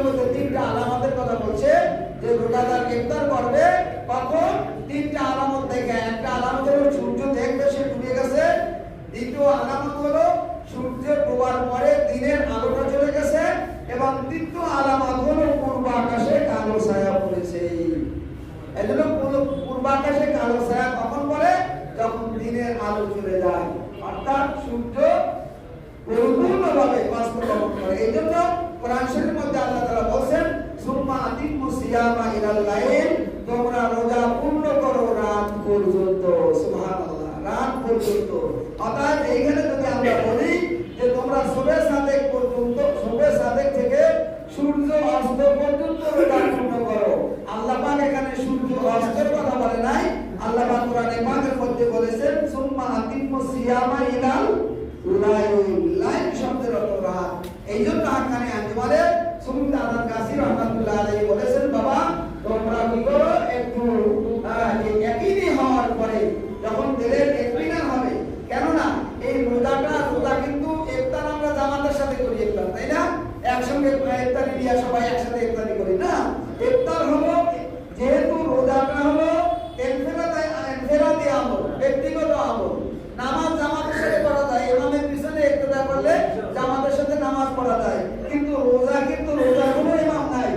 মধ্যে তিনটা আলামতের কথা বলছে যে রোজাদার ইফতার করবে কখন তিনটা আলামত দেখে। একটা আলামত হলো সূর্য দেখবে সে ডুবে গেছে, দ্বিতীয় আলামত হলো সূর্য ডোবার পরে দিনের আলোটা চলে গেছে, এবং তৃতীয় আলামত হলো পূর্ব আকাশে কালো ছায়া পড়েছে। এই জন্য পূর্ব আকাশে কালো ছায়া কখন পড়ে? যখন দিনের আলো চলে যায়, অর্থাৎ সূর্য পরিপূর্ণভাবে বাস্তবায়ন করে। এই জন্য কোরআন শরীফের মধ্যে আল্লাহ তাআলা বলেন সুম্মা আতিমু সিয়ামা ইলাল লাইল, তোমরা রোজা পূর্ণ করো রাত পর্যন্ত। সুবহানাল্লাহ, রাত পর্যন্ত। অর্থাৎ এইখানে যদি আমরা বলি যে তোমরা সুবহে সাদেক পর্যন্ত, সুবহে সাদেক থেকে সূর্য অস্ত পর্যন্ত রোজা পূর্ণ করো। আল্লাহ পাক এখানে সূর্য অস্তের কথা বলে নাই, আল্লাহ পাক কোরআনে পাকের মধ্যে বলেছেন সুম্মা আতিমু সিয়ামা ইলাল লাইল। লাইল শব্দের অর্থ রাত। এইজন্য হাক্কানি আঞ্জুমানে সুমিত আদান কাসির রাহমাতুল্লাহ আলাইহি বলেছেন, বাবা তোমরা কি করো, একটু ইয়াকিনি হওয়ার পরে যখন দিলের ইতমিনান হবে, কেননা এই রোজা কিন্তু ইফতার আমরা জামাতের সাথে করি ইফতার, তাই না? একসঙ্গে ইফতারি দিয়া সবাই একসাথে ইফতারি করি না। ইফতার হলো যেহেতু রোজাটা হলো ইনফিরাদি আমল, ব্যক্তিগত আমল। নামাজ জামাতের সাথে পড়া যায়, ইমামের পিছনে ইক্তেদা করলে জামাতের সাথে নামাজ পড়া যায়, কিন্তু রোজা কোনো ইমাম নাই,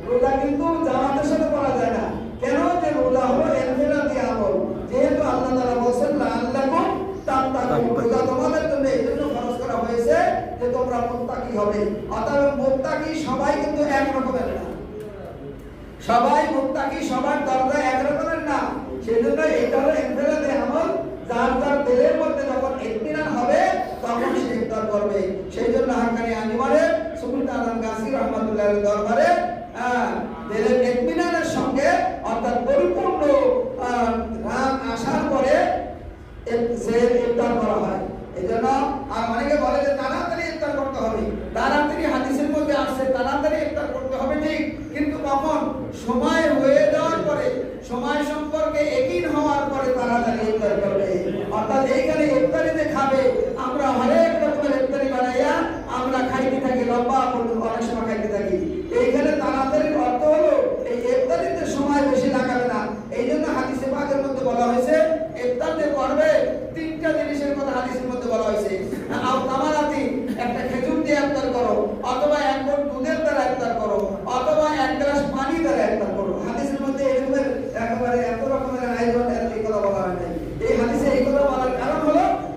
রোজা কিন্তু জামাতের সাথে পড়া যায় না। কেন? যে রোজা হলো ইনফিরাদি আমল। যেহেতু আল্লাহ তাআলা বলেন লাআল্লাকুম তাত্তাকুন, রোজা তোমাদের জন্য এইজন্য ফরজ করা হয়েছে যে তোমরা মুত্তাকি হবে। অর্থাৎ মুত্তাকি সবাই কিন্তু এক রকমের না, সবাই মুত্তাকি সবার দরজা এক রকমের না। সেজন্য এটা হলো ইনফিরাদি আমল। যার যার দিলের মধ্যে যখন ইতমিনান হবে তখন সে ইফতার করবে। সেই জন্য হাক্কানি আঞ্জুমানে সুমিত আদান কাসির রাহমাতুল্লাহ দরবারে দিলের ইতমিনানের সঙ্গে অর্থাৎ পরিপূর্ণ রাত আসার পরে সে ইফতার করা হয়। এই জন্য আর অনেকে বলে যে তাড়াতাড়ি ইফতার করতে হবে, তাড়াতাড়ি হাদিসের মধ্যে আসছে তাড়াতাড়ি ইফতার করতে হবে, ঠিক, কিন্তু কখন? সময় হয়ে যাওয়ার পরে, সময় সম্পর্কে ইয়াকিন হওয়ার পরে তাড়াতাড়ি ইফতার করবে। অর্থাৎ এইখানে ইফতারিতে খাবে, আমরা হরেক রকমের ইফতারি বানাইয়া আমরা খাইতে থাকি, লম্বা পর্যন্ত অনেক সময় খাইতে থাকি। এইখানে তাড়াতাড়ির অর্থ হলো এই ইফতারিতে সময় বেশি লাগাবে না। এই জন্য হাদিসে পাকের মধ্যে বলা হয়েছে ইফতার যে করবে তিনটা জিনিসের কথা হাদিসের মধ্যে বলা হয়েছে।